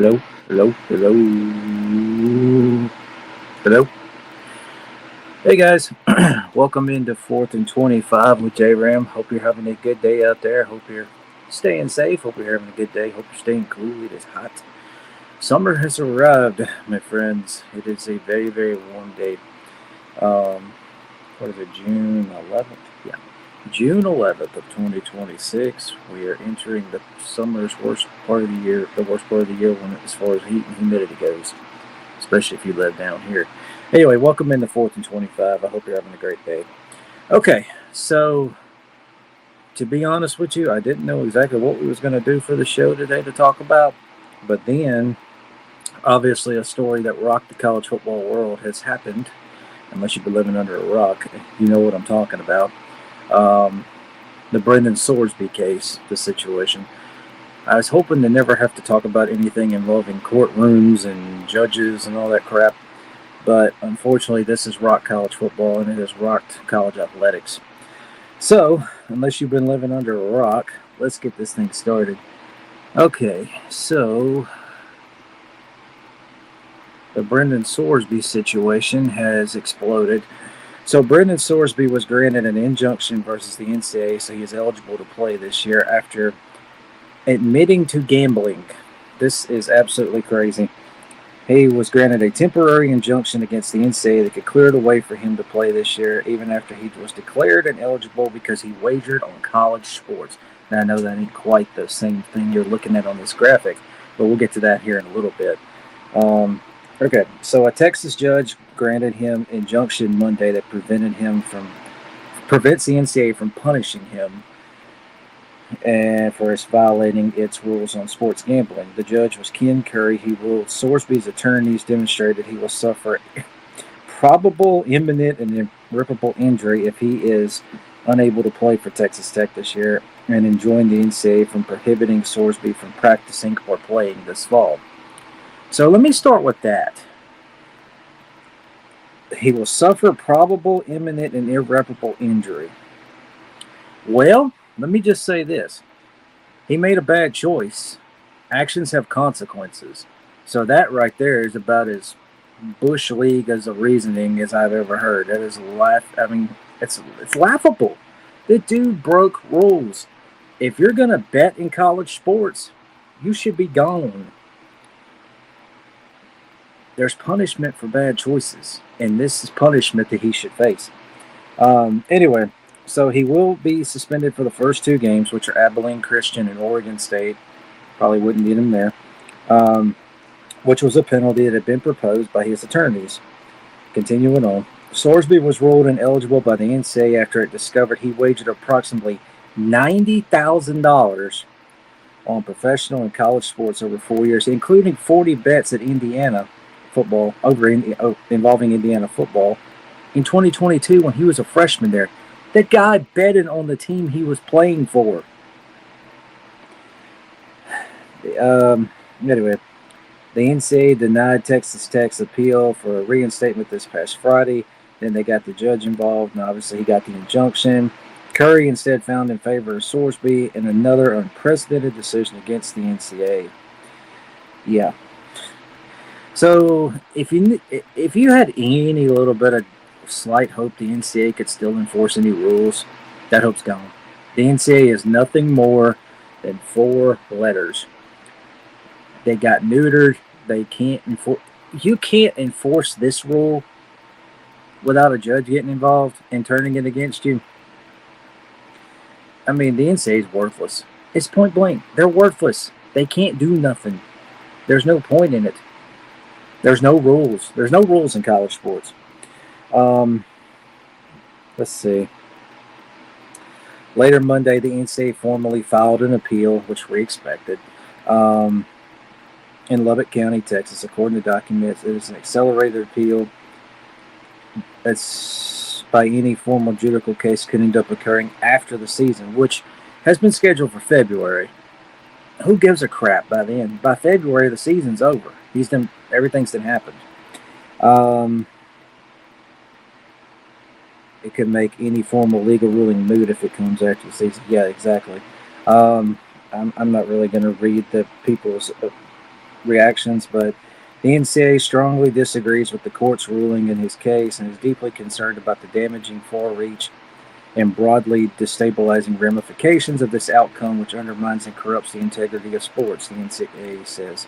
Hello, hello, hello, hello. Hey guys, welcome into 4th and 25 with Jrams. Hope you're having a good day out there. Hope you're staying safe. Hope you're having a good day. Hope you're staying cool. It is hot. Summer has arrived, my friends. It is a very, very warm day. Um, what is it, June 11th? Yeah, June 11th of 2026. We are entering the summer's worst part of the year, the worst part of the year when, as far as heat and humidity goes, especially if you live down here. Anyway, welcome into 4th and 25. I hope you're having a great day. Okay, so to be honest with you, I didn't know exactly what we was going to do for the show today to talk about, but then obviously a story that rocked the college football world has happened. Unless you've been living under a rock, you know what I'm talking about. The Brendan Sorsby case, the situation. I was hoping to never have to talk about anything involving courtrooms and judges and all that crap. But unfortunately, this has rocked college football and it has rocked college athletics. So, unless you've been living under a rock, let's get this thing started. Okay, so the Brendan Sorsby situation has exploded. So Brendan Sorsby was granted an injunction versus the NCAA, so he is eligible to play this year after admitting to gambling. This is absolutely crazy. He was granted a temporary injunction against the NCAA that could clear the way for him to play this year, even after he was declared ineligible because he wagered on college sports. Now, I know that ain't quite the same thing you're looking at on this graphic, but we'll get to that here in a little bit. Okay, so a Texas judge granted him injunction Monday that prevents the NCAA from punishing him and for his violating its rules on sports gambling. The judge was Ken Curry. He ruled Sorsby's attorneys demonstrated he will suffer probable, imminent, and irreparable injury if he is unable to play for Texas Tech this year, and enjoined the NCAA from prohibiting Sorsby from practicing or playing this fall. So let me start with that. He will suffer probable, imminent, and irreparable injury. Well, let me just say this. He made a bad choice. Actions have consequences. So that right there is about as Bush League as a reasoning as I've ever heard. That is it's laughable. The dude broke rules. If you're going to bet in college sports, you should be gone. There's punishment for bad choices, and this is punishment that he should face. Anyway, so he will be suspended for the first two games, which are Abilene Christian and Oregon State. Probably wouldn't need him there, which was a penalty that had been proposed by his attorneys. Continuing on, Sorsby was ruled ineligible by the NCAA after it discovered he wagered approximately $90,000 on professional and college sports over 4 years, including 40 bets at Indiana football involving Indiana football in 2022 when he was a freshman there. That guy betted on the team he was playing for. Anyway, the NCAA denied Texas Tech's appeal for a reinstatement this past Friday. Then they got the judge involved, and obviously he got the injunction. Curry instead found in favor of Sorsby in another unprecedented decision against the NCAA. Yeah. So if you had any little bit of slight hope the NCAA could still enforce any rules, that hope's gone. The NCAA is nothing more than four letters. They got neutered. They can't enforce. You can't enforce this rule without a judge getting involved and turning it against you. I mean, the NCAA is worthless. It's point blank. They're worthless. They can't do nothing. There's no point in it. There's no rules. There's no rules in college sports. Let's see. Later Monday, the NCAA formally filed an appeal, which we expected, in Lubbock County, Texas. According to documents, it is an accelerated appeal. That's by any formal judicial case could end up occurring after the season, which has been scheduled for February. Who gives a crap by then? By February, the season's over. Everything's done happened. It could make any formal legal ruling moot if it comes after the season. Yeah, exactly. I'm not really going to read the people's reactions, but the NCAA strongly disagrees with the court's ruling in his case and is deeply concerned about the damaging far-reach and broadly destabilizing ramifications of this outcome, which undermines and corrupts the integrity of sports, the NCAA says.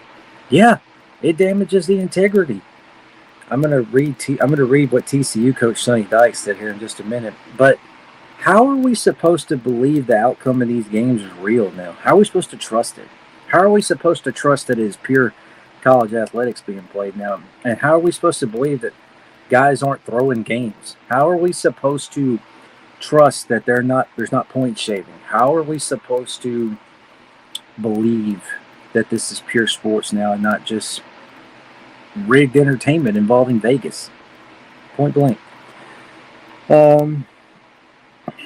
Yeah, it damages the integrity. I'm going to read what TCU coach Sonny Dykes said here in just a minute. But how are we supposed to believe the outcome of these games is real now? How are we supposed to trust it? How are we supposed to trust that it is pure college athletics being played now? And how are we supposed to believe that guys aren't throwing games? How are we supposed to trust that there's not point shaving? How are we supposed to believe that this is pure sports now and not just rigged entertainment involving Vegas? Point blank.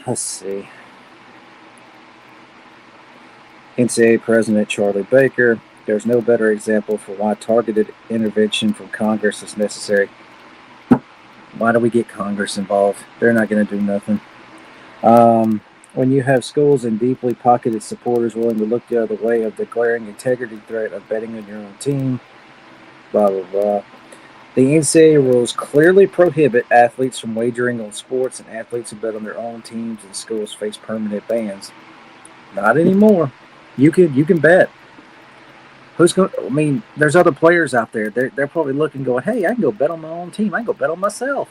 Let's see. NCAA President Charlie Baker. There's no better example for why targeted intervention from Congress is necessary. Why do we get Congress involved? They're not going to do nothing. When you have schools and deeply pocketed supporters willing to look the other way of declaring integrity threat of betting on your own team, blah, blah, blah. The NCAA rules clearly prohibit athletes from wagering on sports, and athletes who bet on their own teams and schools face permanent bans. Not anymore. You can bet. Who's going? I mean, there's other players out there. They're probably looking, going, "Hey, I can go bet on my own team. I can go bet on myself."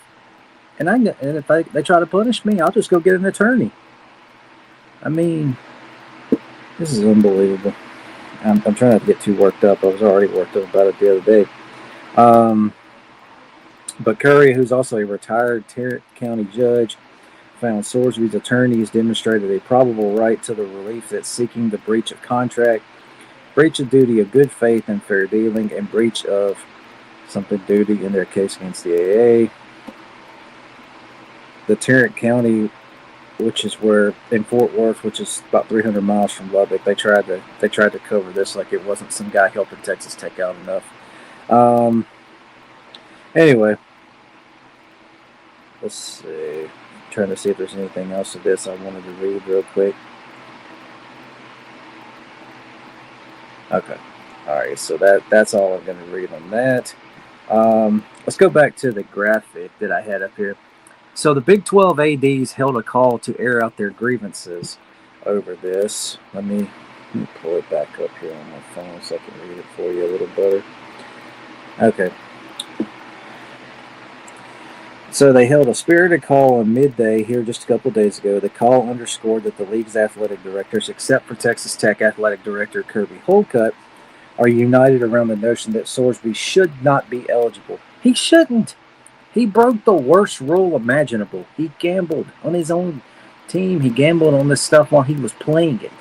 And if they try to punish me, I'll just go get an attorney. I mean, this is unbelievable. I'm trying not to get too worked up. I was already worked up about it the other day. But Curry, who's also a retired Tarrant County judge, found Sorsby's attorneys demonstrated a probable right to the relief that's seeking the breach of contract, breach of duty of good faith and fair dealing, and breach of something duty in their case against the AA. The Tarrant County, which is where in Fort Worth, which is about 300 miles from Lubbock, they tried to cover this like it wasn't some guy helping Texas Tech out enough. Anyway, let's see. I'm trying to see if there's anything else to this I wanted to read real quick. Okay. All right. So that's all I'm going to read on that. Let's go back to the graphic that I had up here. So the Big 12 ADs held a call to air out their grievances over this. Let me pull it back up here on my phone so I can read it for you a little better. Okay. So they held a spirited call on midday here just a couple of days ago. The call underscored that the league's athletic directors, except for Texas Tech athletic director Kirby Holcutt, are united around the notion that Sorsby should not be eligible. He shouldn't. He broke the worst rule imaginable. He gambled on his own team. He gambled on this stuff while he was playing it.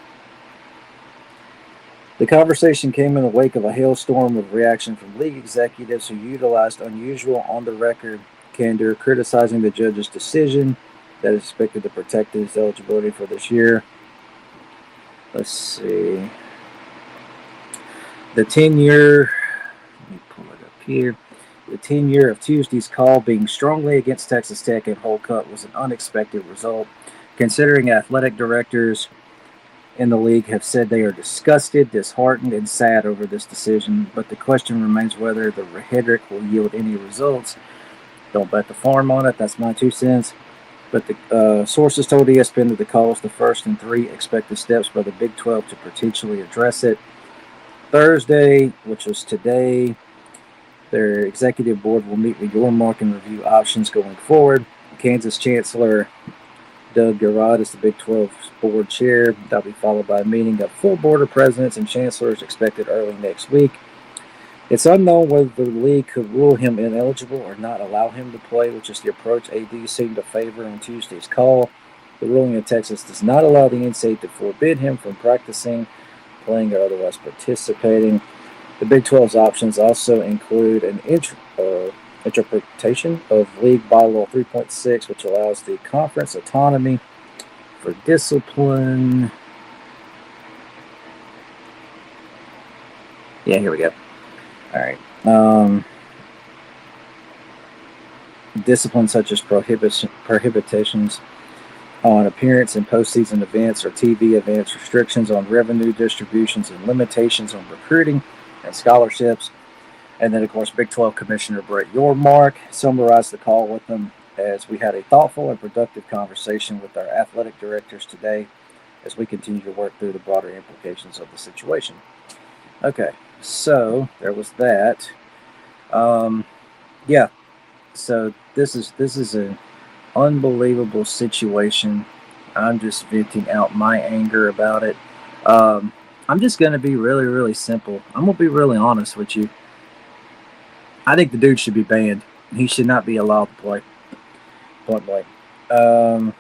The conversation came in the wake of a hailstorm of reaction from league executives who utilized unusual on-the-record candor, criticizing the judge's decision that is expected to protect his eligibility for this year. Let's see. The 10-year, let me pull it up here. The 10-year of Tuesday's call being strongly against Texas Tech and Holcutt was an unexpected result, considering athletic directors in the league have said they are disgusted, disheartened, and sad over this decision, but the question remains whether the rhetoric will yield any results. Don't bet the farm on it. That's my 2 cents. But the sources told ESPN that the call was the first in 3 expected steps by the Big 12 to potentially address it. Thursday, which was today, their executive board will meet with Yormark and review options going forward. Kansas Chancellor Doug Garrod is the Big 12 board chair. That'll be followed by a meeting of full board of presidents and chancellors expected early next week. It's unknown whether the league could rule him ineligible or not allow him to play, which is the approach AD seemed to favor in Tuesday's call. The ruling in Texas does not allow the NCAA to forbid him from practicing, playing, or otherwise participating. The Big 12's options also include an interpretation of League Bylaw 3.6, which allows the conference autonomy for discipline. Yeah, here we go. All right. Discipline such as prohibitions on appearance in postseason events or TV events, restrictions on revenue distributions, and limitations on recruiting and scholarships. And then, of course, Big 12 Commissioner Brett Yormark summarized the call with them as we had a thoughtful and productive conversation with our athletic directors today as we continue to work through the broader implications of the situation. Okay, so there was that. Yeah, so this is an unbelievable situation. I'm just venting out my anger about it. I'm just going to be really, really simple. I'm going to be really honest with you. I think the dude should be banned. He should not be allowed to play. Point blank. I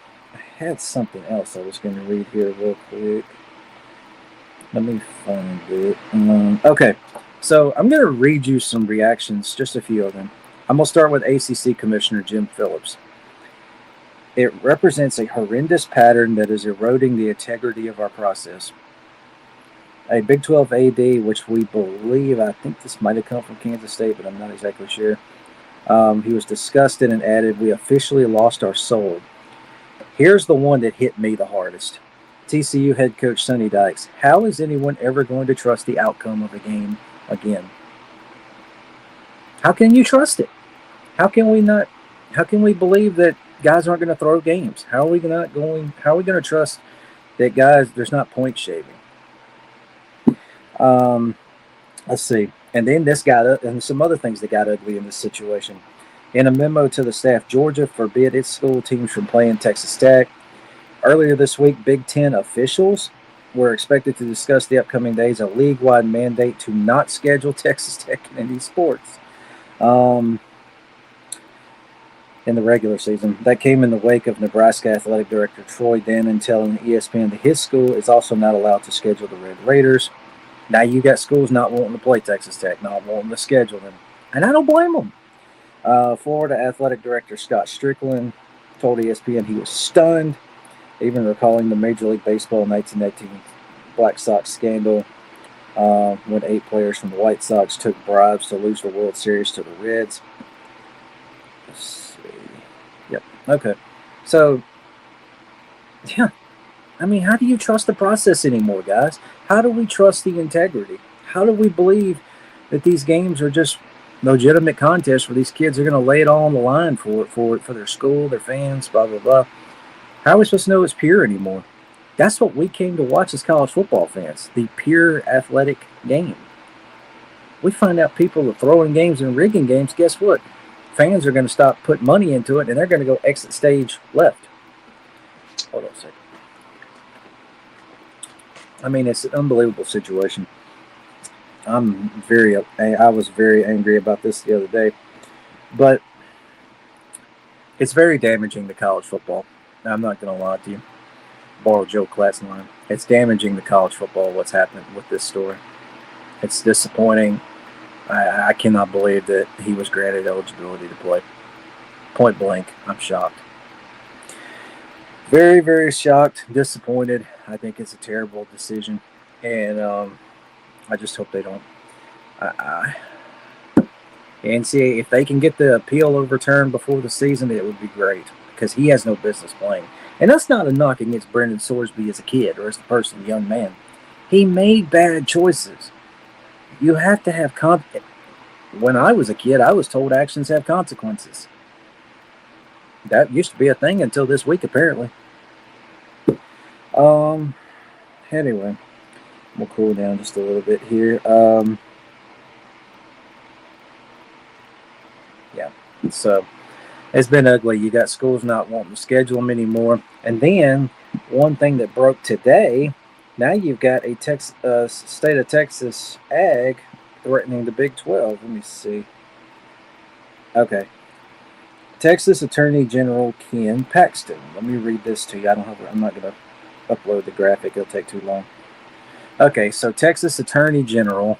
had something else I was going to read here real quick. Let me find it. Okay, so I'm going to read you some reactions, just a few of them. I'm going to start with ACC Commissioner Jim Phillips. It represents a horrendous pattern that is eroding the integrity of our process. A Big 12 AD, which we believe, I think this might have come from Kansas State, but I'm not exactly sure. He was disgusted and added, "We officially lost our soul." Here's the one that hit me the hardest. TCU head coach Sonny Dykes. How is anyone ever going to trust the outcome of a game again? How can you trust it? How can we believe that guys aren't going to throw games? How are we going to trust that guys, there's not point shaving? Let's see. And then this got and some other things that got ugly in this situation. In a memo to the staff, Georgia forbid its school teams from playing Texas Tech. Earlier this week, Big Ten officials were expected to discuss the upcoming days a league-wide mandate to not schedule Texas Tech in any sports in the regular season. That came in the wake of Nebraska Athletic Director Troy Dannon telling ESPN that his school is also not allowed to schedule the Red Raiders. Now you got schools not wanting to play Texas Tech, not wanting to schedule them. And I don't blame them. Florida Athletic Director Scott Strickland told ESPN he was stunned, even recalling the Major League Baseball 1918 Black Sox scandal when 8 players from the White Sox took bribes to lose the World Series to the Reds. Let's see. Yep. Okay. So, yeah. I mean, how do you trust the process anymore, guys? How do we trust the integrity? How do we believe that these games are just legitimate contests where these kids are going to lay it all on the line for their school, their fans, blah, blah, blah? How are we supposed to know it's pure anymore? That's what we came to watch as college football fans, the pure athletic game. We find out people are throwing games and rigging games. Guess what? Fans are going to stop putting money into it, and they're going to go exit stage left. Hold on a second. I mean, it's an unbelievable situation. I was very angry about this the other day, but it's very damaging to college football. I'm not going to lie to you. Borrow Joe Klatt's line. It's damaging to college football what's happening with this story. It's disappointing. I cannot believe that he was granted eligibility to play. Point blank, I'm shocked. Very, very shocked, disappointed. I think it's a terrible decision, and I just hope they don't. And see, if they can get the appeal overturned before the season, it would be great, because he has no business playing. And that's not a knock against Brendan Sorsby as a kid or as a person, young man. He made bad choices. You have to have When I was a kid, I was told actions have consequences. That used to be a thing until this week, apparently. Anyway, we'll cool down just a little bit here. Yeah, so it's been ugly. You got schools not wanting to schedule them anymore. And then one thing that broke today, now you've got a state of Texas ag threatening the Big 12. Let me see. Okay. Texas Attorney General Ken Paxton. Let me read this to you. I'm not going to upload the graphic. It'll take too long. Okay, so Texas Attorney General.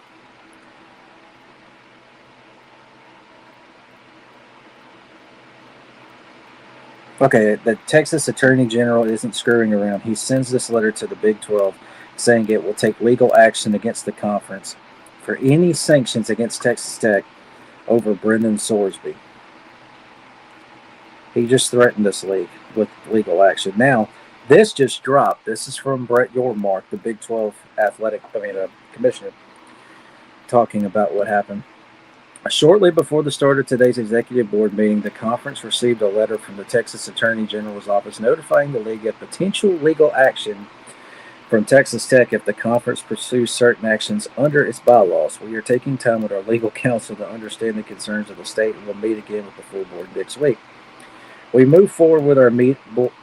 Okay, the Texas Attorney General isn't screwing around. He sends this letter to the Big 12 saying it will take legal action against the conference for any sanctions against Texas Tech over Brendan Sorsby. He just threatened this league with legal action. Now, this just dropped. This is from Brett Yormark, the Big 12 commissioner. talking about what happened. Shortly before the start of today's executive board meeting, the conference received a letter from the Texas Attorney General's office notifying the league of potential legal action from Texas Tech if the conference pursues certain actions under its bylaws. We are taking time with our legal counsel to understand the concerns of the state and will meet again with the full board next week. We move forward with our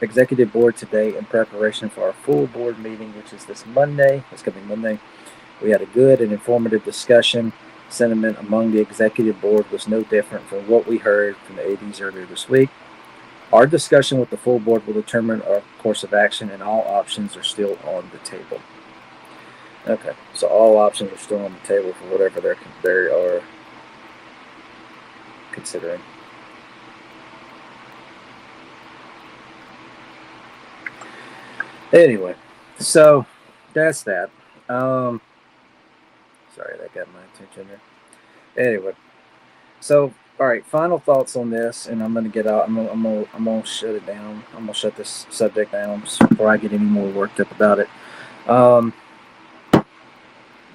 executive board today in preparation for our full board meeting, which is this coming Monday. We had a good and informative discussion. Sentiment among the executive board was no different from what we heard from the ADs earlier this week. Our discussion with the full board will determine our course of action, and all options are still on the table. Okay, so all options are still on the table for whatever they are considering. Anyway, so that's that. Sorry, that got my attention there. Anyway, so all right, final thoughts on this, and I'm gonna get out. I'm gonna shut it down. I'm gonna shut this subject down before I get any more worked up about it.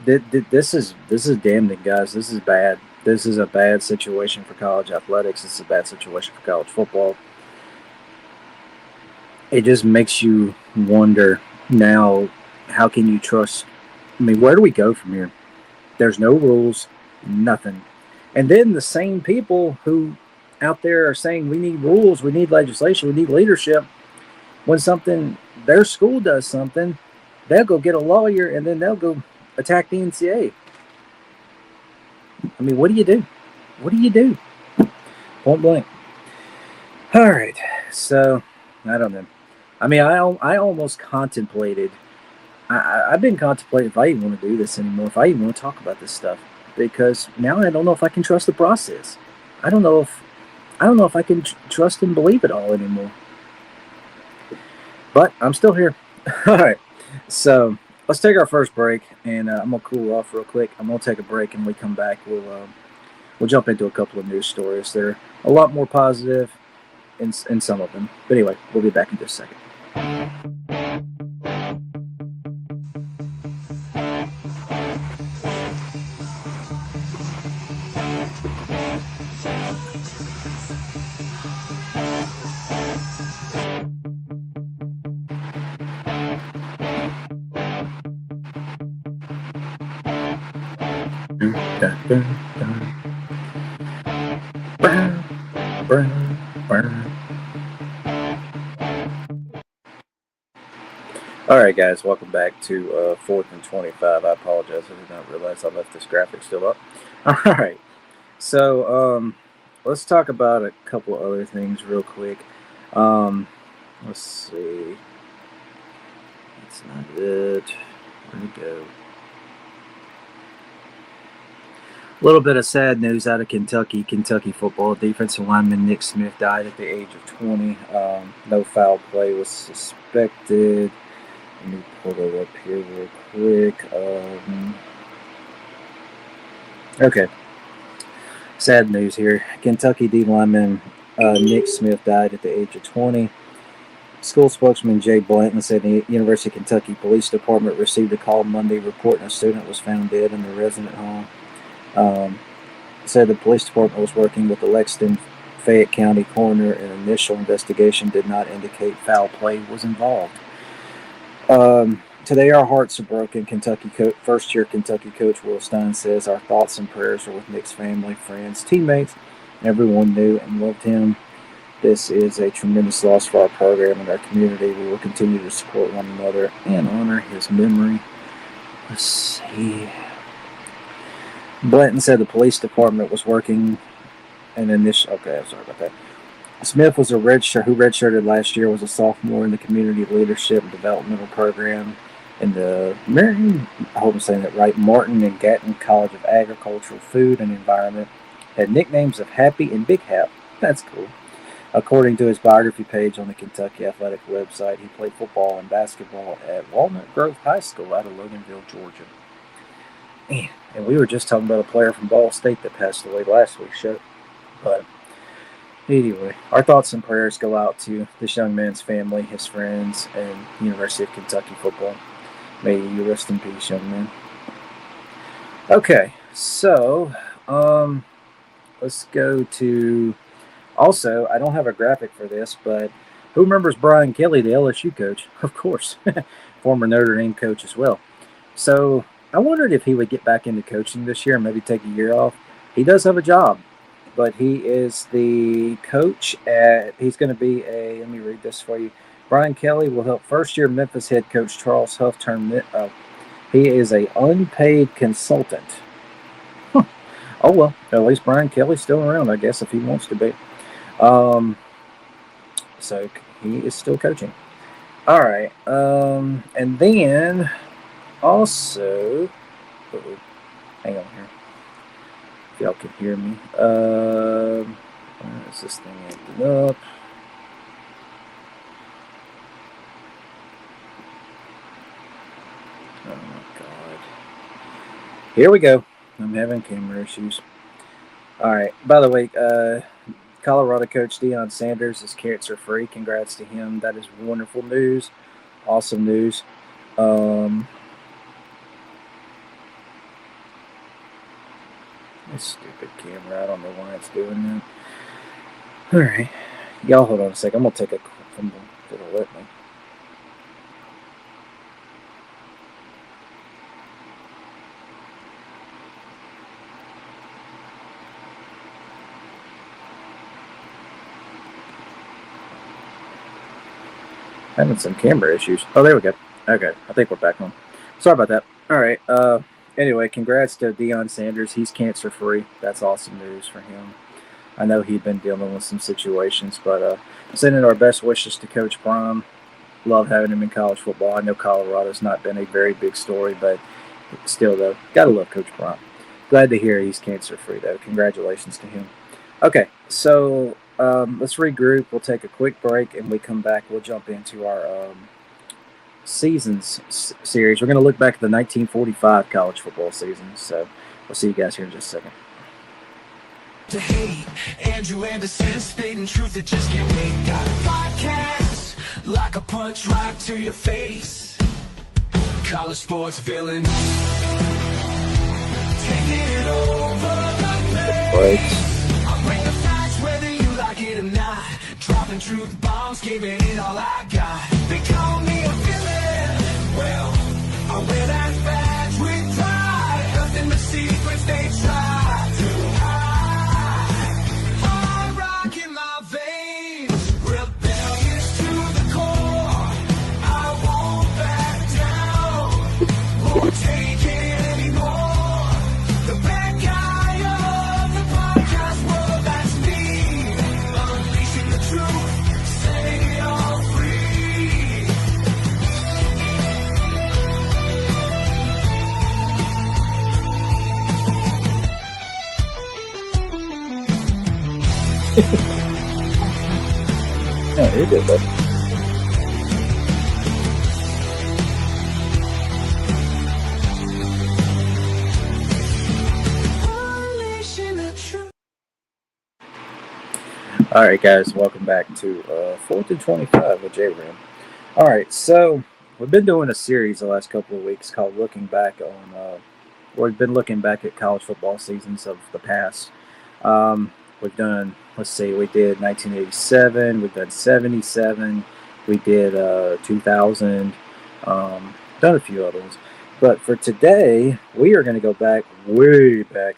This is damning, guys. This is bad. This is a bad situation for college athletics. This is a bad situation for college football. It just makes you wonder now, how can you trust? I mean, where do we go from here? There's no rules, nothing. And then the same people who out there are saying we need rules, we need legislation, we need leadership, when their school does something, they'll go get a lawyer and then they'll go attack the NCAA. I mean, what do you do? What do you do? Point blank. All right, so I don't know. I mean, I almost contemplated. I've been contemplating if I even want to do this anymore, if I even want to talk about this stuff, because now I don't know if I can trust the process. I don't know if I can trust and believe it all anymore. But I'm still here. All right, so let's take our first break, and I'm gonna cool off real quick. I'm gonna take a break, and when we come back, we'll jump into a couple of news stories. They're a lot more positive in some of them. But anyway, we'll be back in just a second. All right, guys, welcome back to 4th and 25. I apologize. I did not realize I left this graphic still up. All right, so let's talk about a couple of other things real quick. Let's see. That's not it. Where'd it go? A little bit of sad news out of Kentucky. Kentucky football defensive lineman Nick Smith died at the age of 20. No foul play was suspected. Let me pull it up here real quick. Okay. Sad news here. Kentucky D lineman Nick Smith died at the age of 20. School spokesman Jay Blanton said the University of Kentucky Police Department received a call Monday reporting a student was found dead in the resident home. Said the police department was working with the Lexington Fayette County coroner, and initial investigation did not indicate foul play was involved. Today our hearts are broken. First-year Kentucky coach Will Stein says our thoughts and prayers are with Nick's family, friends, teammates. Everyone knew and loved him. This is a tremendous loss for our program and our community. We will continue to support one another and honor his memory. Let's see. Blanton said the police department was working an initial. Okay, I'm sorry about that. Smith was who redshirted last year, was a sophomore in the community leadership and developmental program in the I hope I'm saying that right, Martin and Gatton College of Agricultural, Food, and Environment. Had nicknames of Happy and Big Hap. That's cool. According to his biography page on the Kentucky Athletic website, he played football and basketball at Walnut Grove High School out of Loganville, Georgia. Man, and we were just talking about a player from Ball State that passed away last week's show. But anyway, our thoughts and prayers go out to this young man's family, his friends, and University of Kentucky football. May you rest in peace, young man. Okay, So, let's go to. Also, I don't have a graphic for this, but who remembers Brian Kelly, the LSU coach? Of course, former Notre Dame coach as well. So I wondered if he would get back into coaching this year and maybe take a year off. He does have a job, but he is the coach at. He's going to be a. Let me read this for you. Brian Kelly will help first-year Memphis head coach Charles Huff turn. He is a unpaid consultant. Huh. Oh well, at least Brian Kelly's still around, I guess, if he wants to be. Um, so he is still coaching. All right. And then also, hang on here. If y'all can hear me. Where is this thing acting up? Oh my god. Here we go. I'm having camera issues. All right. By the way, Colorado coach Deion Sanders is cancer free. Congrats to him. That is wonderful news. Awesome news. This stupid camera. I don't know why it's doing that. All right. Y'all hold on a sec. I'm going to take a from the it'll let me. Having some camera issues. Oh, there we go. Okay, I think we're back on. Sorry about that. All right. Anyway, congrats to Deion Sanders. He's cancer free. That's awesome news for him. I know he'd been dealing with some situations, but sending our best wishes to Coach Prime. Love having him in college football. I know Colorado's not been a very big story, but still, though, gotta love Coach Prime. Glad to hear he's cancer free, though. Congratulations to him. Okay, so let's regroup. We'll take a quick break, and we come back. We'll jump into our seasons series. We're going to look back at the 1945 college football season. So we'll see you guys here in just a second. To hate Andrew Anderson, stating truth that just can't wait. Got a podcast like a punch right to your face. College sports villain taking it over the place. I'll bring the facts whether you like it or not. Dropping truth bombs, giving it all I got. They call me a villain. Well, I wear that badge with pride. Nothing but secrets they try to hide. I rock in my veins, rebellious to the core. I won't back down, won't take it anymore. The bad guy of the podcast world, that's me. Unleashing the truth, setting it all free. Yeah, you did that. Unleashing the truth. All right, guys, welcome back to 4th and 25 with Jrams. All right, so we've been doing a series the last couple of weeks called Looking Back on, we've been looking back at college football seasons of the past. We've done, let's see, we did 1987, we've done 77, we did 2000, done a few others. But for today, we are going to go back, way back.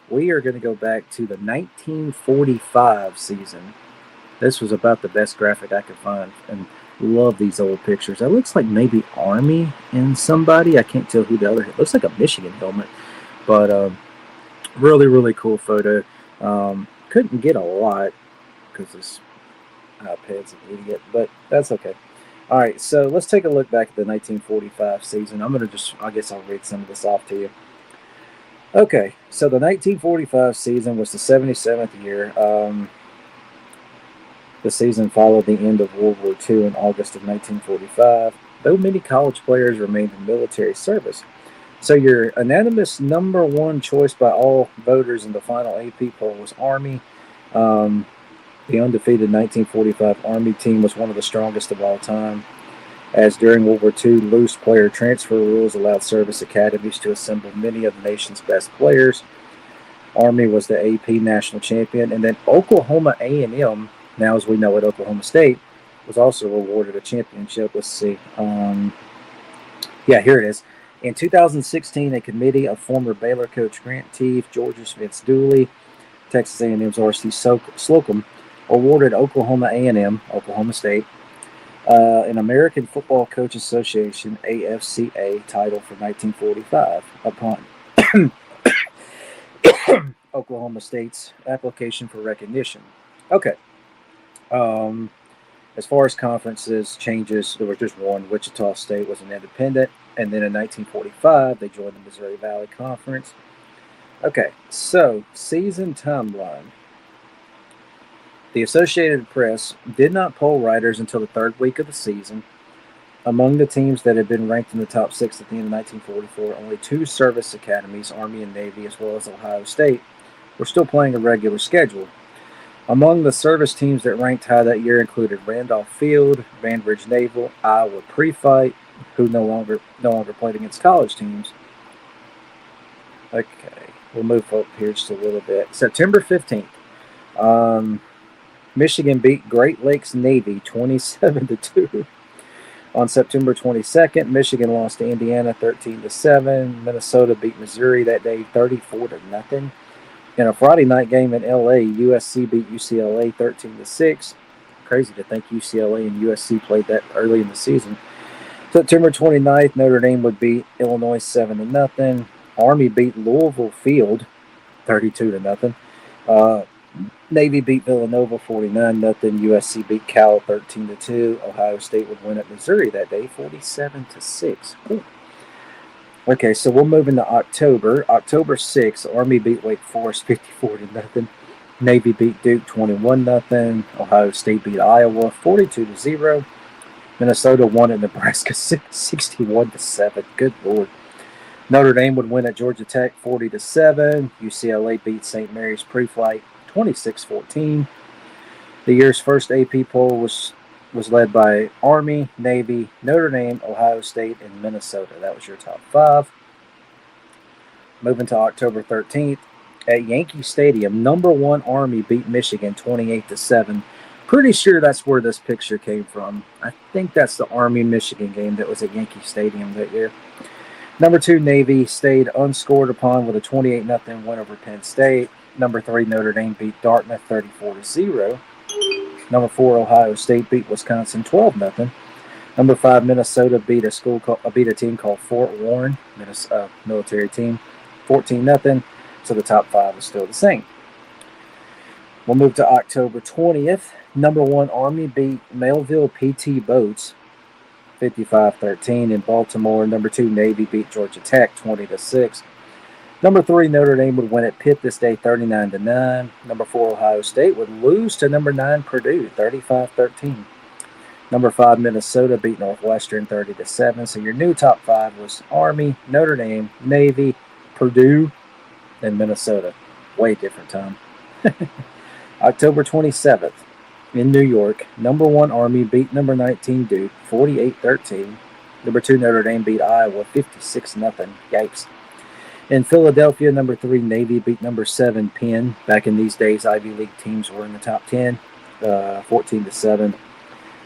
We are going to go back to the 1945 season. This was about the best graphic I could find, and love these old pictures. It looks like maybe Army and somebody. I can't tell who the other. It looks like a Michigan helmet, but really, really cool photo. Couldn't get a lot because this iPad's an idiot, but that's okay. All right, so let's take a look back at the 1945 season. I'm going to I guess I'll read some of this off to you. Okay, so the 1945 season was the 77th year. The season followed the end of World War II in August of 1945, though many college players remained in military service. So your unanimous number one choice by all voters in the final AP poll was Army. The undefeated 1945 Army team was one of the strongest of all time. as during World War II, loose player transfer rules allowed service academies to assemble many of the nation's best players. Army was the AP national champion, and then Oklahoma A&M, now as we know it, Oklahoma State, was also awarded a championship. Let's see. Yeah, here it is. In 2016, a committee of former Baylor coach Grant Teef, Georgia Smith's Dooley, Texas A&M's R.C. Slocum, awarded Oklahoma A&M, Oklahoma State, an American Football Coach Association (AFCA) title for 1945 upon Oklahoma State's application for recognition. Okay. As far as conferences changes, there was just one. Wichita State was an independent, and then in 1945 they joined the Missouri Valley Conference. Okay, so season timeline. The Associated Press did not poll writers until the third week of the season. Among the teams that had been ranked in the top 6 at the end of 1944, only 2 service academies, Army and Navy, as well as Ohio State, were still playing a regular schedule. Among the service teams that ranked high that year included Randolph Field, Bainbridge Naval, Iowa Pre-Fight, who no longer played against college teams. Okay, we'll move up here just a little bit. September 15th, Michigan beat Great Lakes Navy 27-2. On September 22nd, Michigan lost to Indiana 13-7. Minnesota beat Missouri that day 34-0. In a Friday night game in LA, USC beat UCLA 13-6. Crazy to think UCLA and USC played that early in the season. September 29th, Notre Dame would beat Illinois 7-0. Army beat Louisville Field 32-0. Navy beat Villanova 49-0. USC beat Cal 13-2. Ohio State would win at Missouri that day 47-6. Ooh. Okay, so we'll move into October. October 6th, Army beat Wake Forest 54-0. Navy beat Duke 21-0. Ohio State beat Iowa 42-0. Minnesota won at Nebraska 61-7. Good Lord. Notre Dame would win at Georgia Tech 40-7. UCLA beat St. Mary's Pre-Flight 26-14. The year's first AP poll was led by Army, Navy, Notre Dame, Ohio State, and Minnesota. That was your top 5. Moving to October 13th, at Yankee Stadium, number 1 Army beat Michigan 28-7. Pretty sure that's where this picture came from. I think that's the Army-Michigan game that was at Yankee Stadium that year. Number 2 Navy stayed unscored upon with a 28-0 win over Penn State. Number 3 Notre Dame beat Dartmouth 34-0. Number 4 Ohio State beat Wisconsin 12-0. Number 5 Minnesota beat a team called Fort Warren, military team, 14-0. So the top 5 is still the same. We'll move to October 20th. Number 1 Army beat Melville PT Boats 55-13 in Baltimore. Number 2 Navy beat Georgia Tech 20-6. Number 3 Notre Dame would win at Pitt this day 39-9. Number 4 Ohio State would lose to number 9 Purdue 35-13. Number 5 Minnesota beat Northwestern 30-7. So your new top 5 was Army, Notre Dame, Navy, Purdue, and Minnesota. Way different time. October 27th in New York, number 1 Army beat number 19 Duke 48-13. Number 2 Notre Dame beat Iowa 56-0. Yikes. In Philadelphia, number 3 Navy beat number 7 Penn. Back in these days, Ivy League teams were in the top 10, 14-7.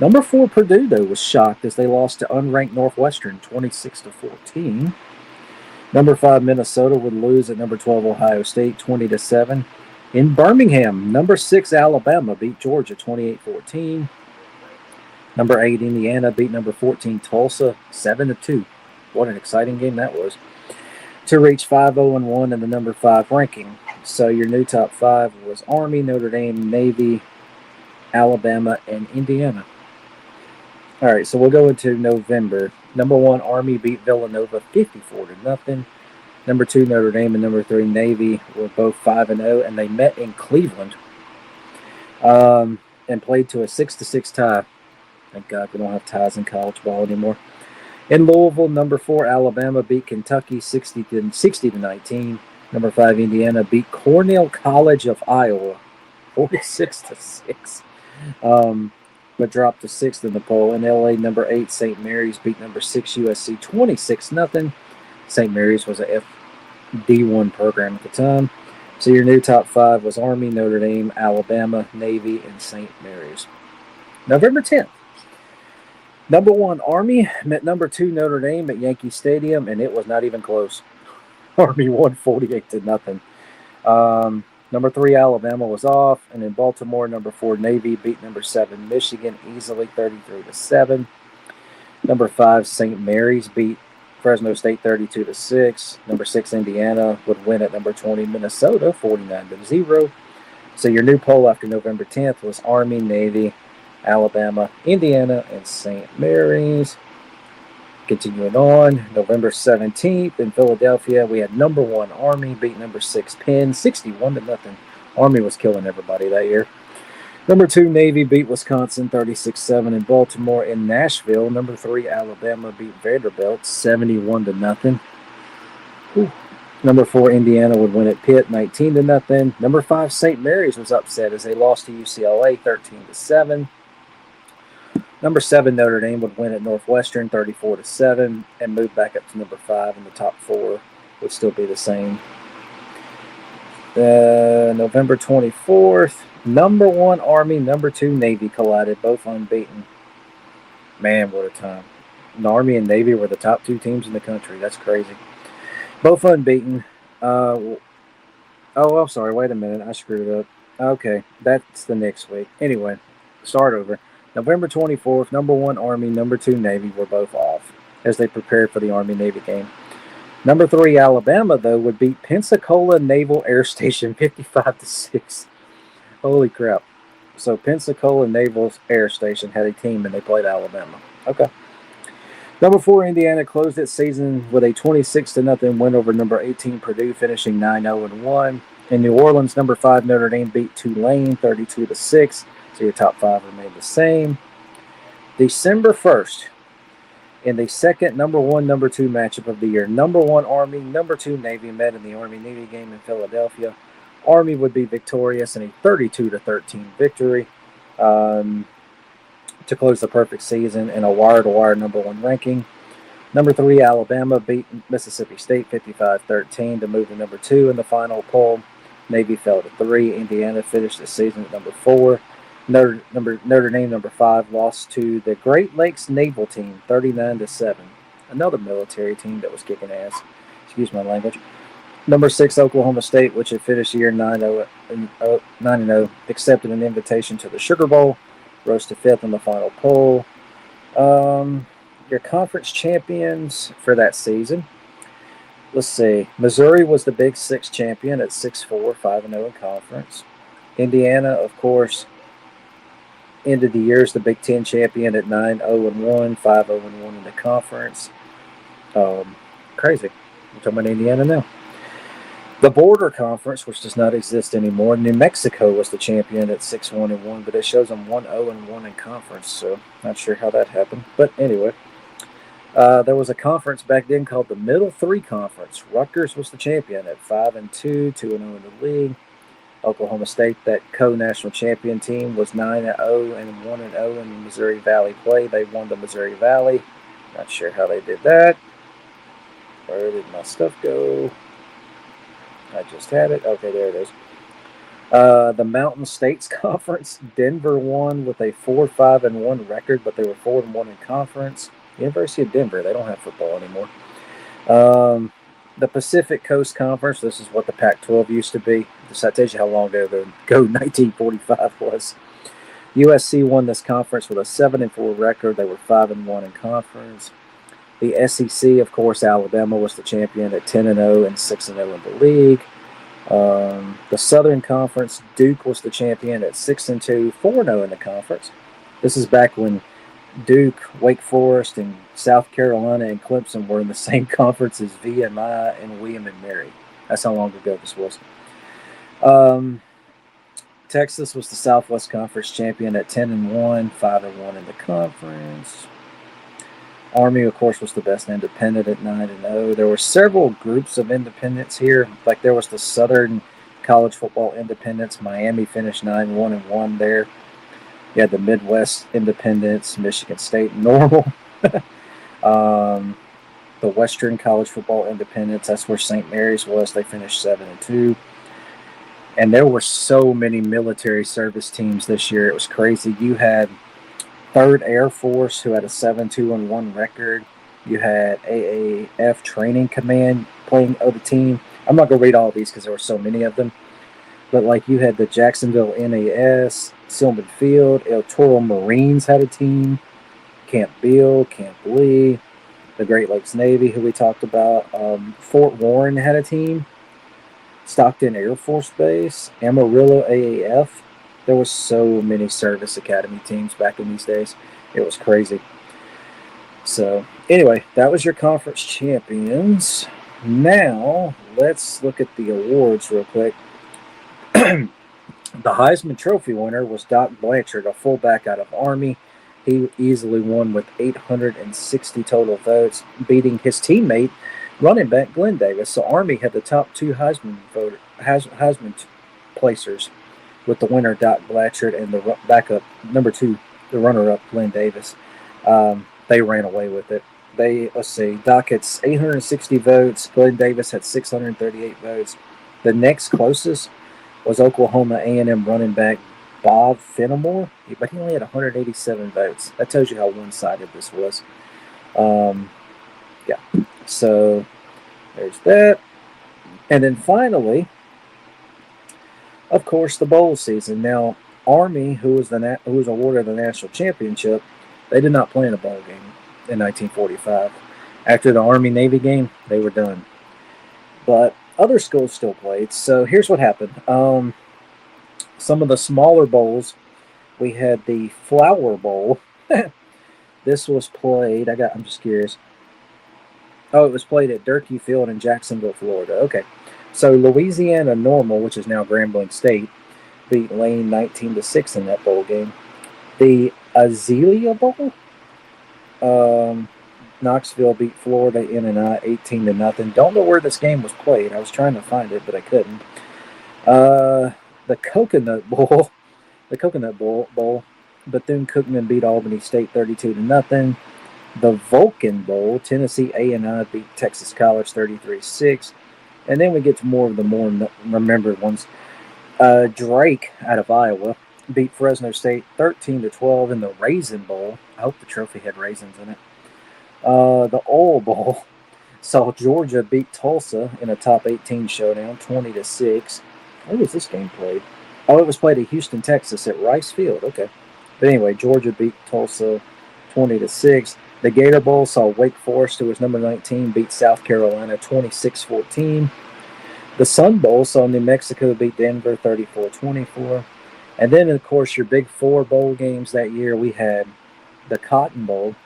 Number 4 Purdue, though, was shocked as they lost to unranked Northwestern 26-14. Number 5 Minnesota would lose at number 12 Ohio State 20-7. In Birmingham, number 6 Alabama beat Georgia 28-14. Number 8 Indiana beat number 14 Tulsa 7-2. What an exciting game that was, to reach 5-0-1 in the number 5 ranking. So your new top 5 was Army, Notre Dame, Navy, Alabama, and Indiana. All right, so we'll go into November. Number 1 Army beat Villanova 54-0. Number 2 Notre Dame and number 3 Navy were both 5-0, and they met in Cleveland and played to a 6-6 tie. Thank God we don't have ties in college ball anymore. In Louisville, number 4 Alabama beat Kentucky 60-19. Number 5 Indiana beat Cornell College of Iowa 46-6. but dropped to 6th in the poll. In LA, number 8 St. Mary's beat number 6 USC 26-0. St. Mary's was a FD1 program at the time. So your new top 5 was Army, Notre Dame, Alabama, Navy, and St. Mary's. November 10th. Number 1 Army met number 2 Notre Dame at Yankee Stadium, and it was not even close. Army won 48-0. Number 3 Alabama was off, and in Baltimore, number 4 Navy beat number 7 Michigan easily 33-7. Number 5 St. Mary's beat Fresno State 32-6. Number 6 Indiana would win at number 20 Minnesota 49-0. So your new poll after November 10th was Army, Navy, Alabama, Indiana, and St. Mary's. Continuing on, November 17th in Philadelphia, we had number 1 Army beat number 6 Penn 61-0. Army was killing everybody that year. Number 2 Navy beat Wisconsin 36-7 in Baltimore. In Nashville, number 3 Alabama beat Vanderbilt 71-0. Number 4 Indiana would win at Pitt 19-0. Number 5 St. Mary's was upset as they lost to UCLA 13-7. Number 7 Notre Dame would win at Northwestern 34-7 and move back up to number 5, and the top 4 would still be the same. November 24th, number 1 Army, number 2 Navy collided, both unbeaten. Man, what a time. The Army and Navy were the top 2 teams in the country. That's crazy. Both unbeaten. I'm sorry. Wait a minute. I screwed up. Okay, that's the next week. Anyway, start over. November 24th, number 1 Army, number 2 Navy were both off as they prepared for the Army-Navy game. Number 3 Alabama, though, would beat Pensacola Naval Air Station 55-6. Holy crap. So Pensacola Naval Air Station had a team, and they played Alabama. Okay. Number 4 Indiana closed its season with a 26-0 win over number 18 Purdue, finishing 9-0-1. In New Orleans, number 5 Notre Dame beat Tulane 32-6. So your top 5 remained the same. December 1st, in the second number 1, number 2 matchup of the year, number 1 Army, number 2 Navy met in the Army-Navy game in Philadelphia. Army would be victorious in a 32-13 victory to close the perfect season in a wire-to-wire number 1 ranking. Number 3 Alabama beat Mississippi State 55-13 to move to number 2 in the final poll. Navy fell to 3. Indiana finished the season at number 4. Notre Dame, number 5, lost to the Great Lakes Naval Team, 39-7. Another military team that was kicking ass. Excuse my language. Number 6, Oklahoma State, which had finished the year 9-0, accepted an invitation to the Sugar Bowl, rose to 5th in the final poll. Your conference champions for that season. Let's see. Missouri was the Big 6 champion at 6-4, 5-0 in conference. Indiana, of course, ended the year as the Big 10 champion at 9-0-1, 5-0-1 in the conference. Crazy. I'm talking about Indiana now. The Border Conference, which does not exist anymore, New Mexico was the champion at 6-1-1, but it shows them 1-0-1 in conference, so not sure how that happened. But anyway, there was a conference back then called the Middle 3 Conference. Rutgers was the champion at 5-2, 2-0 in the league. Oklahoma State, that co-national champion team, was 9-0 and 1-0 in Missouri Valley play. They won the Missouri Valley. Not sure how they did that. Where did my stuff go? I just had it. Okay, there it is. The Mountain States Conference, Denver won with a 4-5-1 record, but they were 4-1 in conference. University of Denver, they don't have football anymore. The Pacific Coast Conference, this is what the Pac-12 used to be. That tells you how long ago 1945 was. USC won this conference with a 7-4 record. They were 5-1 in conference. The SEC, of course, Alabama was the champion at 10-0 and 6-0 in the league. The Southern Conference, Duke was the champion at 6-2, 4-0 in the conference. This is back when Duke, Wake Forest, and South Carolina and Clemson were in the same conference as VMI and William and Mary. That's how long ago this was. Texas was the Southwest Conference champion at 10-1, 5-1 in the conference. Army, of course, was the best independent at 9-0. There were several groups of independents here. Like there was the Southern College Football Independents. Miami finished 9-1-1 there. You had the Midwest Independence, Michigan State Normal, um, the Western College Football Independence. That's where St. Mary's was. They finished 7-2. And there were so many military service teams this year. It was crazy. You had 3rd Air Force, who had a 7-2-1 record. You had AAF Training Command playing the team. I'm not going to read all of these because there were so many of them. But like you had the Jacksonville NAS, Silman Field, El Toro Marines had a team, Camp Beale, Camp Lee, the Great Lakes Navy, who we talked about. Fort Warren had a team, Stockton Air Force Base, Amarillo AAF. There was so many service academy teams back in these days. It was crazy. So anyway, that was your conference champions. Now let's look at the awards real quick. The Heisman Trophy winner was Doc Blanchard, a fullback out of Army. He easily won with 860 total votes, beating his teammate, running back Glenn Davis. So Army had the top 2 Heisman placers, with the winner Doc Blanchard and the backup number 2, the runner-up Glenn Davis. They ran away with it. Let's see, Doc had 860 votes. Glenn Davis had 638 votes. The next closest was Oklahoma A&M running back Bob Fenimore, but he only had 187 votes. That tells you how one-sided this was. Yeah, so there's that. And then finally, of course, the bowl season. Now, Army, who was awarded the national championship, they did not play in a bowl game in 1945. After the Army-Navy game, they were done. But other schools still played. So here's what happened. Some of the smaller bowls, we had the Flower Bowl. This was played. I'm just curious. Oh, it was played at Durkee Field in Jacksonville, Florida. Okay. So Louisiana Normal, which is now Grambling State, beat Lane 19-6 in that bowl game. The Azalea Bowl, Knoxville beat Florida N&I 18-0. Don't know where this game was played. I was trying to find it, but I couldn't. The Coconut Bowl, Bethune-Cookman beat Albany State 32-0. The Vulcan Bowl, Tennessee A&I beat Texas College 33-6. And then we get to more of the more remembered ones. Drake out of Iowa beat Fresno State 13-12 in the Raisin Bowl. I hope the trophy had raisins in it. The Oil Bowl saw Georgia beat Tulsa in a top 18 showdown 20-6. Where was this game played? Oh, it was played at Houston, Texas at Rice Field. Okay. But anyway, Georgia beat Tulsa 20-6. The Gator Bowl saw Wake Forest, who was number 19, beat South Carolina 26-14. The Sun Bowl saw New Mexico beat Denver 34-24. And then, of course, your big 4 bowl games that year, we had the Cotton Bowl,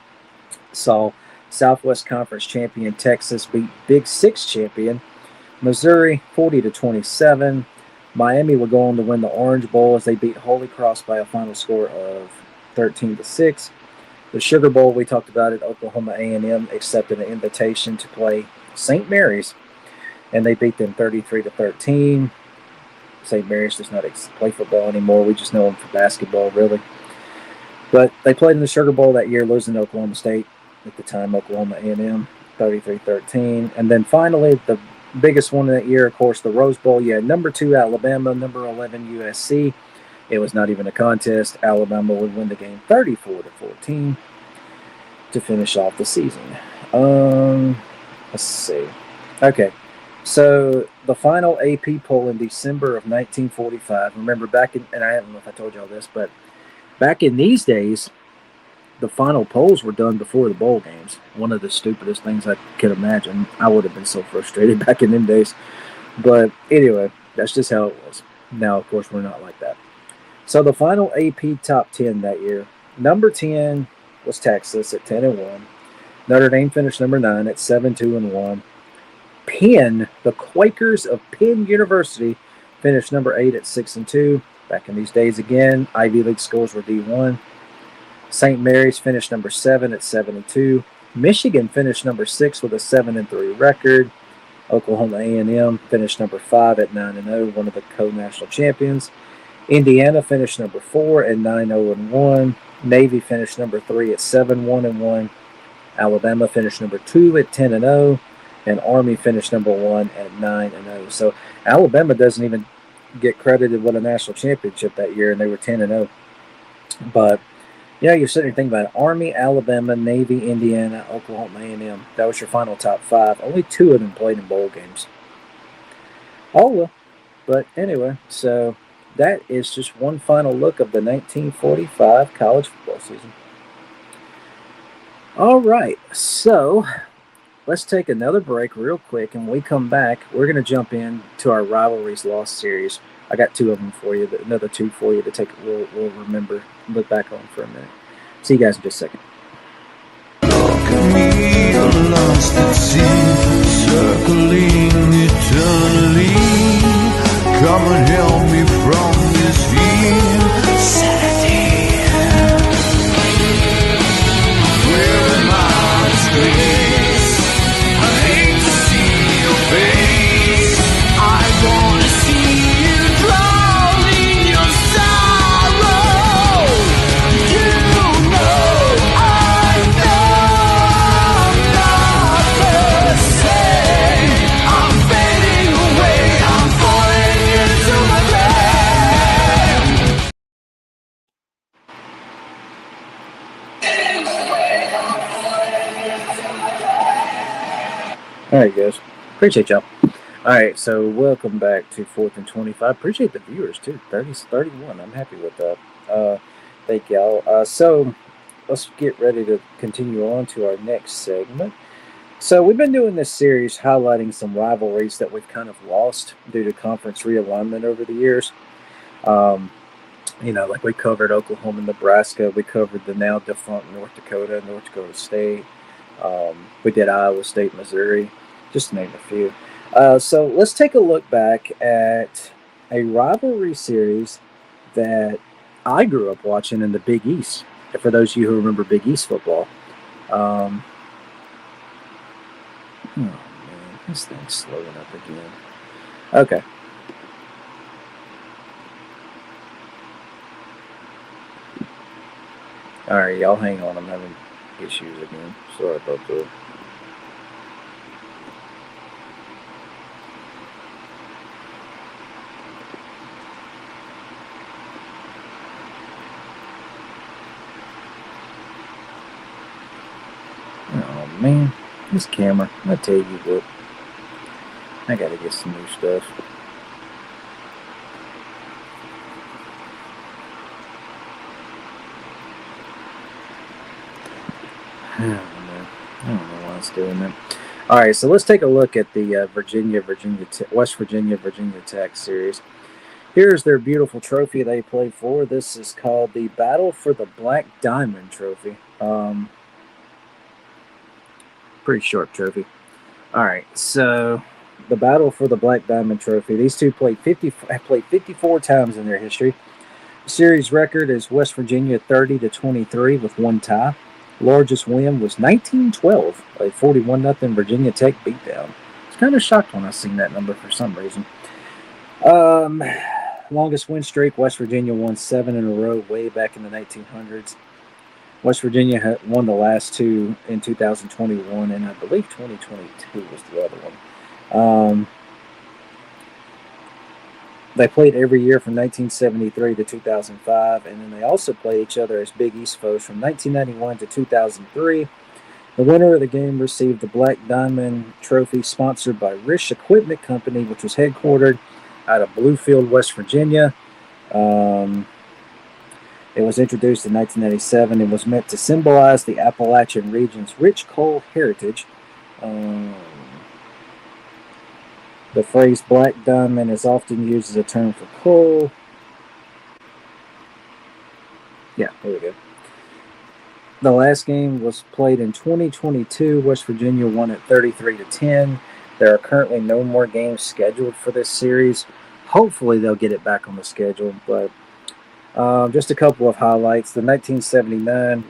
saw Southwest Conference champion Texas beat Big 6 champion Missouri 40-27. Miami would go on to win the Orange Bowl as they beat Holy Cross by a final score of 13-6. The Sugar Bowl, we talked about it, Oklahoma A&M accepted an invitation to play St. Mary's, and they beat them 33-13. St. Mary's does not play football anymore. We just know them for basketball, really. But they played in the Sugar Bowl that year, losing to Oklahoma State, at the time Oklahoma A&M, 33-13. And then finally, the biggest one of that year, of course, the Rose Bowl. You had number 2 Alabama, number 11 USC. It was not even a contest. Alabama would win the game 34-14 to finish off the season. Let's see. Okay, so the final AP poll in December of 1945. Remember back in, and I don't know if I told you all this, but back in these days, the final polls were done before the bowl games. One of the stupidest things I could imagine. I would have been so frustrated back in them days. But anyway, that's just how it was. Now, of course, we're not like that. So the final AP top 10 that year, number 10 was Texas at 10-1. Notre Dame finished number 9 at 7-2-1. Penn, the Quakers of Penn University, finished number 8 at 6-2. Back in these days again, Ivy League schools were D1. St. Mary's finished number 7 at 7-2. Michigan finished number 6 with a 7-3 record. Oklahoma A&M finished number 5 at 9-0, one of the co-national champions. Indiana finished number 4 at 9-0-1. Navy finished number 3 at 7-1-1. Alabama finished number 2 at 10-0. And Army finished number 1 at 9-0. So Alabama doesn't even get credited with a national championship that year, and they were 10-0. But yeah, you're sitting there thinking about it. Army, Alabama, Navy, Indiana, Oklahoma A&M. That was your final top 5. Only 2 of them played in bowl games. Oh well. But anyway, so that is just one final look of the 1945 college football season. All right, so let's take another break real quick, and when we come back, we're going to jump into our Rivalries Lost series. I got 2 of them for you, another 2 for you to take. We'll remember, look back on for a minute. See you guys in just a second. Look at me, I'm lost at sea, circling eternally. Come and help me from this insanity. Where my disgrace? I hate to see your face. I wanna see you drown in your sorrow. You know I know I'm not the same. I'm fading away. I'm falling into my grave. All right, guys. Appreciate y'all. All right, so welcome back to 4th and 25. Appreciate the viewers, too. 31. I'm happy with that. Thank y'all. So let's get ready to continue on to our next segment. So we've been doing this series highlighting some rivalries that we've kind of lost due to conference realignment over the years. Like we covered Oklahoma, Nebraska. We covered the now defunct North Dakota State. We did Iowa State, Missouri, just to name a few. So let's take a look back at a rivalry series that I grew up watching in the Big East. For those of you who remember Big East football. Oh, man, this thing's slowing up again. Okay. All right, y'all hang on. I'm having issues again. Sorry about that. Oh, man. This camera. I tell you what. I gotta get some new stuff. I don't know why it's doing that. All right, so let's take a look at the West Virginia Tech series. Here's their beautiful trophy they played for. This is called the Battle for the Black Diamond Trophy. Pretty short trophy. All right, so the Battle for the Black Diamond Trophy. These two have played 54 times in their history. The series record is West Virginia 30-23 with 1 tie. Largest win was 1912, a 41-0 Virginia Tech beatdown. I was kind of shocked when I seen that number for some reason. Longest win streak, West Virginia won 7 in a row way back in the 1900s. West Virginia had won the last 2 in 2021, and I believe 2022 was the other one. They played every year from 1973 to 2005, and then they also played each other as Big East foes from 1991 to 2003. The winner of the game received the Black Diamond Trophy, sponsored by Risch Equipment Company, which was headquartered out of Bluefield, West Virginia. It was introduced in 1997 and was meant to symbolize the Appalachian region's rich coal heritage. The phrase black diamond is often used as a term for coal. Yeah, there we go. The last game was played in 2022. West Virginia won at 33-10. There are currently no more games scheduled for this series. Hopefully they'll get it back on the schedule, but just a couple of highlights. The 1979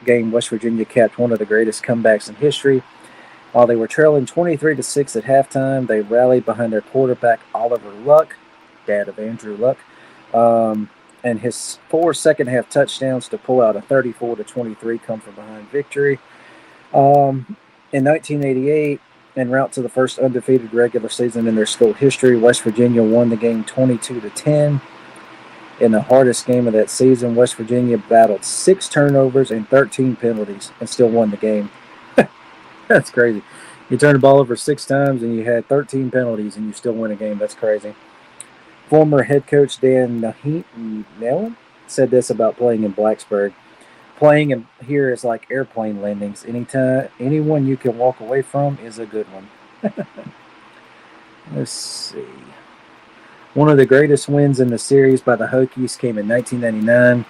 game West Virginia capped one of the greatest comebacks in history. While they were trailing 23-6 at halftime, they rallied behind their quarterback, Oliver Luck, dad of Andrew Luck, And his 4 second-half touchdowns to pull out a 34-23 come-from-behind victory. In 1988, en route to the first undefeated regular season in their school history, West Virginia won the game 22-10. In the hardest game of that season, West Virginia battled 6 turnovers and 13 penalties and still won the game. That's crazy. You turned the ball over 6 times and you had 13 penalties and you still win a game. That's crazy. Former head coach Dan Nellen said this about playing in Blacksburg. Playing in here is like airplane landings. Anyone you can walk away from is a good one. Let's see. One of the greatest wins in the series by the Hokies came in 1999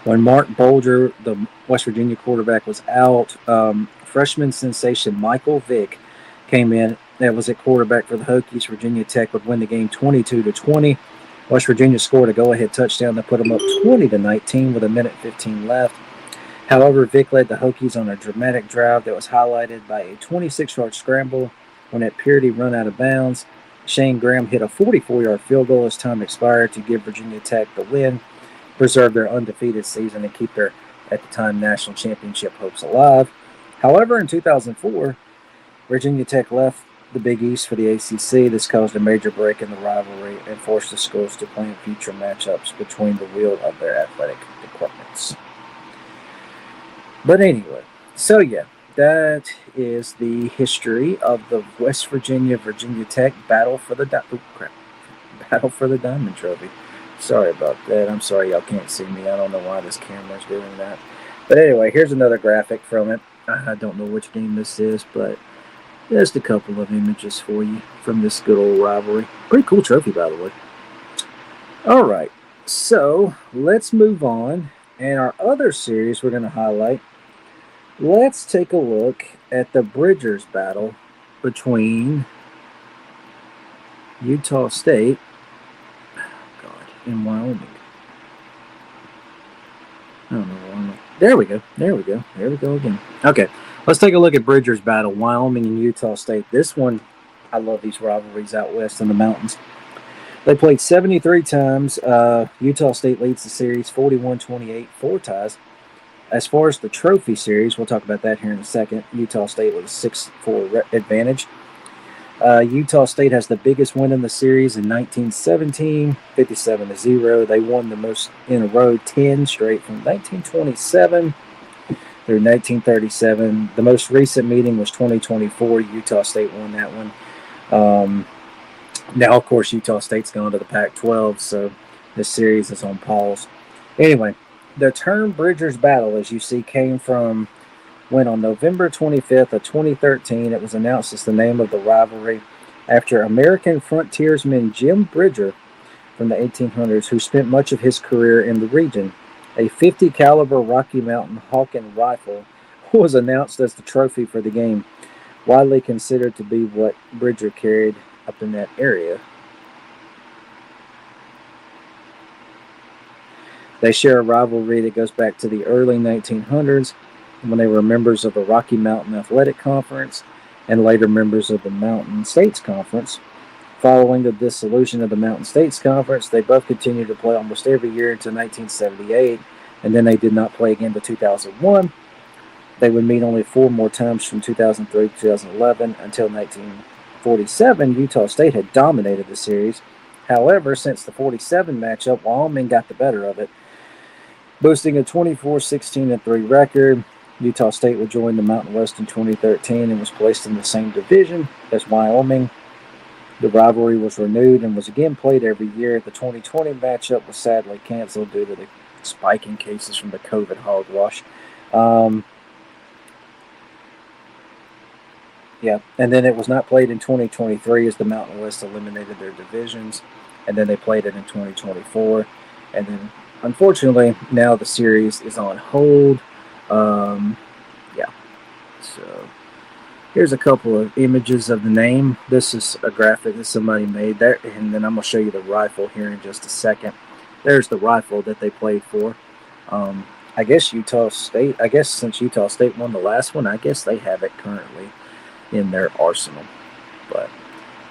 when Mark Bolger, the West Virginia quarterback, was out. Freshman sensation Michael Vick came in. That was at quarterback for the Hokies. Virginia Tech would win the game 22-20. West Virginia scored a go-ahead touchdown that put them up 20-19 with 1:15 left. However, Vick led the Hokies on a dramatic drive that was highlighted by a 26-yard scramble when at Purity run out of bounds. Shane Graham hit a 44-yard field goal as time expired to give Virginia Tech the win, preserve their undefeated season, and keep their, at the time, national championship hopes alive. However, in 2004, Virginia Tech left the Big East for the ACC. This caused a major break in the rivalry and forced the schools to plan future matchups between the wheel of their athletic departments. But anyway, so yeah, that is the history of the West Virginia Tech battle for the Diamond Trophy. Sorry about that. I'm sorry y'all can't see me. I don't know why this camera's doing that. But anyway, here's another graphic from it. I don't know which game this is, but just a couple of images for you from this good old rivalry. Pretty cool trophy, by the way. All right, so let's move on. And our other series we're going to highlight, let's take a look at the Bridgers battle between Utah State and Wyoming. I don't know why. There we go again. Okay, let's take a look at Bridgers battle, Wyoming and Utah State. This one, I love these rivalries out west in the mountains. They played 73 times. Utah State leads the series 41-28, 4 ties. As far as the trophy series, we'll talk about that here in a second. Utah State with a 6-4 advantage. Utah State has the biggest win in the series in 1917, 57-0. They won the most in a row, 10 straight from 1927 through 1937. The most recent meeting was 2024. Utah State won that one. Now, of course, Utah State's gone to the Pac-12, so this series is on pause. Anyway, the term Bridgers Battle, as you see, came from when on November 25th of 2013, it was announced as the name of the rivalry after American frontiersman Jim Bridger from the 1800s, who spent much of his career in the region. A 50 caliber Rocky Mountain Hawken rifle was announced as the trophy for the game, widely considered to be what Bridger carried up in that area. They share a rivalry that goes back to the early 1900s when they were members of the Rocky Mountain Athletic Conference and later members of the Mountain States Conference. Following the dissolution of the Mountain States Conference, they both continued to play almost every year until 1978, and then they did not play again until 2001. They would meet only 4 more times from 2003 to 2011 until 1947. Utah State had dominated the series. However, since the 47 matchup, Wyoming got the better of it, boasting a 24-16-3 record. Utah State would join the Mountain West in 2013 and was placed in the same division as Wyoming. The rivalry was renewed and was again played every year. The 2020 matchup was sadly canceled due to the spike in cases from the COVID hogwash. And then it was not played in 2023 as the Mountain West eliminated their divisions, and then they played it in 2024. And then, unfortunately, now the series is on hold. So here's a couple of images of the name. This is a graphic that somebody made there, and then I'm going to show you the rifle here in just a second. There's the rifle that they played for. I guess since Utah State won the last one, I guess they have it currently in their arsenal. But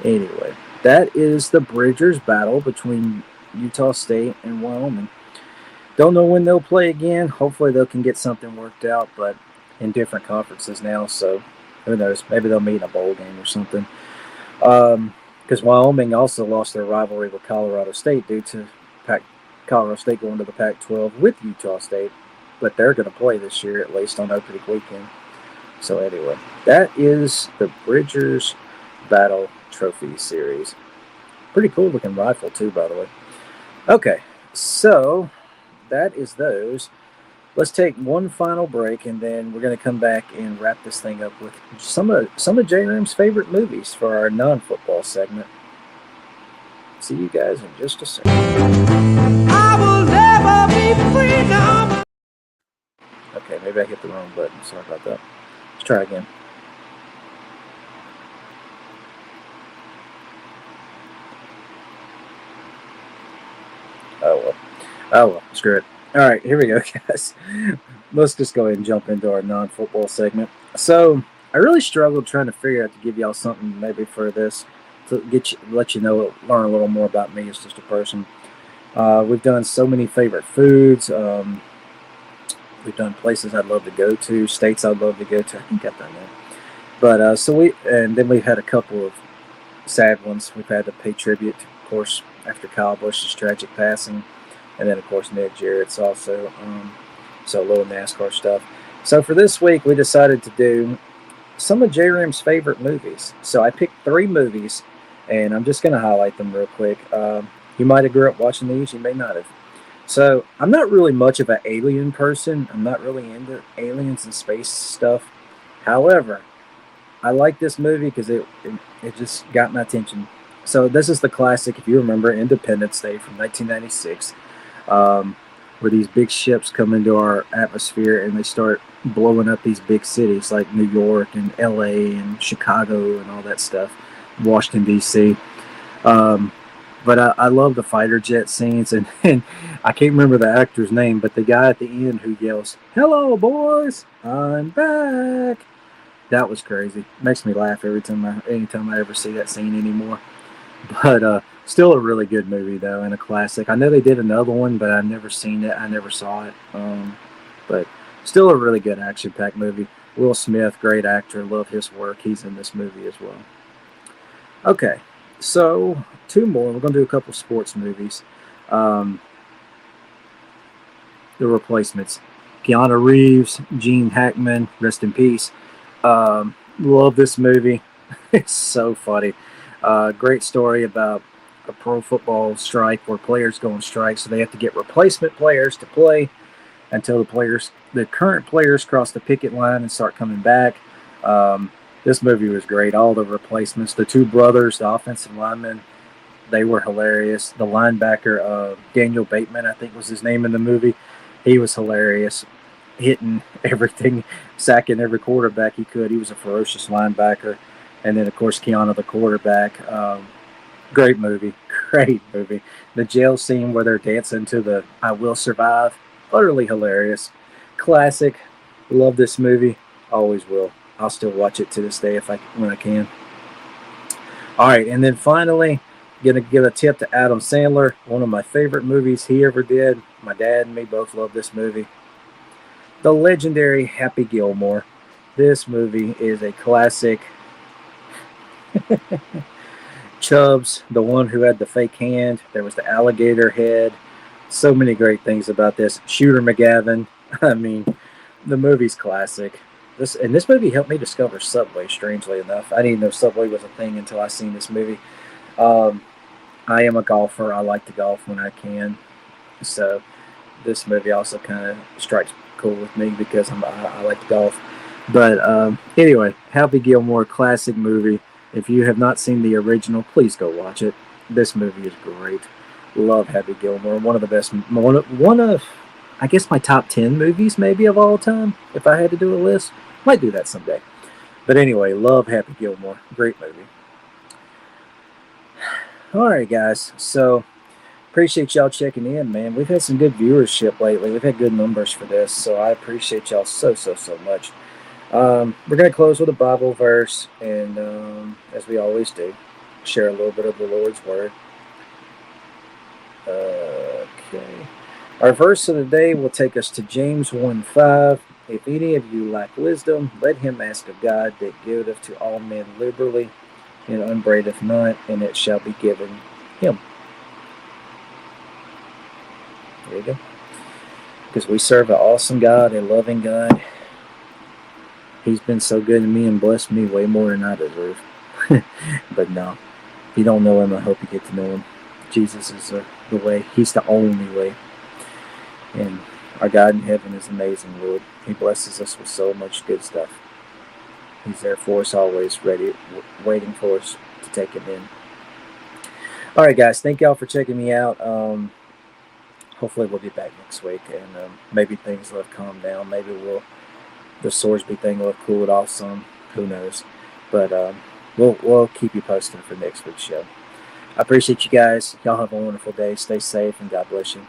anyway, that is the Bridgers battle between Utah State and Wyoming. Don't know when they'll play again. Hopefully they can get something worked out, but in different conferences now, so who knows? Maybe they'll meet in a bowl game or something. Because Wyoming also lost their rivalry with Colorado State due to Colorado State going to the Pac-12 with Utah State, but they're going to play this year at least on opening weekend. So anyway, that is the Bridgers Battle Trophy Series. Pretty cool looking rifle too, by the way. Okay, so that is those. Let's take one final break, and then we're going to come back and wrap this thing up with some of Jram's favorite movies for our non-football segment. See you guys in just a second. I will never be free now. Okay, maybe I hit the wrong button. Sorry about that. Let's try again. Oh well, screw it. All right, here we go, guys. Let's just go ahead and jump into our non-football segment. So I really struggled trying to figure out to give y'all something maybe for this to let you know, learn a little more about me as just a person. We've done so many favorite foods. We've done places I'd love to go to, states I'd love to go to. I think I've done that. But then we've had a couple of sad ones. We've had to pay tribute, of course, after Kyle Busch's tragic passing. And then, of course, Ned Jarrett's also. So a little NASCAR stuff. So for this week, we decided to do some of Jram's favorite movies. So I picked 3 movies, and I'm just going to highlight them real quick. You might have grew up watching these. You may not have. So I'm not really much of an alien person. I'm not really into aliens and space stuff. However, I like this movie because it just got my attention. So this is the classic, if you remember, Independence Day from 1996. Where these big ships come into our atmosphere and they start blowing up these big cities like New York and LA and Chicago and all that stuff, Washington, D.C. But I love the fighter jet scenes, and I can't remember the actor's name, but the guy at the end who yells, "Hello, boys, I'm back." That was crazy. Makes me laugh anytime I ever see that scene anymore. But still a really good movie, though, and a classic. I know they did another one, but I've never seen it. I never saw it. But still a really good action-packed movie. Will Smith, great actor. Love his work. He's in this movie as well. Okay, so 2 more. We're going to do a couple sports movies. The Replacements. Keanu Reeves, Gene Hackman, rest in peace. Love this movie. It's so funny. Great story about a pro football strike where players go on strike, so they have to get replacement players to play until the current players cross the picket line and start coming back. This movie was great. All the replacements, the 2 brothers, the offensive linemen, they were hilarious. The linebacker, Daniel Bateman, I think was his name in the movie, he was hilarious, hitting everything, sacking every quarterback he could. He was a ferocious linebacker. And then, of course, Keanu, the quarterback. Great movie. Great movie. The jail scene where they're dancing to the "I Will Survive." Utterly hilarious. Classic. Love this movie. Always will. I'll still watch it to this day when I can. All right. And then finally, going to give a tip to Adam Sandler. One of my favorite movies he ever did. My dad and me both love this movie. The legendary Happy Gilmore. This movie is a classic. Chubbs, the one who had the fake hand. There was the alligator head. So many great things about this. Shooter McGavin. I mean, the movie's classic. This movie helped me discover Subway, strangely enough. I didn't know Subway was a thing until I seen this movie. I am a golfer. I like to golf when I can. So this movie also kind of strikes cool with me because I like to golf. But anyway, Happy Gilmore, classic movie. If you have not seen the original, please go watch it. This movie is great. Love Happy Gilmore. One of the best. One of, I guess, my top 10 movies maybe of all time. If I had to do a list, might do that someday. But anyway, love Happy Gilmore. Great movie. All right, guys. So appreciate y'all checking in, man. We've had some good viewership lately. We've had good numbers for this, so I appreciate y'all so much. We're going to close with a Bible verse, and as we always do, share a little bit of the Lord's Word. Okay. Our verse of the day will take us to James 1:5. If any of you lack wisdom, let him ask of God that giveth to all men liberally and upbraideth not, and it shall be given him. There you go. Because we serve an awesome God, a loving God. He's been so good to me and blessed me way more than I deserve. But no, if you don't know him, I hope you get to know him. Jesus is the way. He's the only way. And our God in heaven is amazing, Lord. He blesses us with so much good stuff. He's there for us always, ready, waiting for us to take him in. All right, guys. Thank y'all for checking me out. Hopefully we'll be back next week, and maybe things will have calmed down. Maybe the Sorsby thing will have cooled off some. Who knows? But we'll keep you posted for next week's show. I appreciate you guys. Y'all have a wonderful day. Stay safe, and God bless you.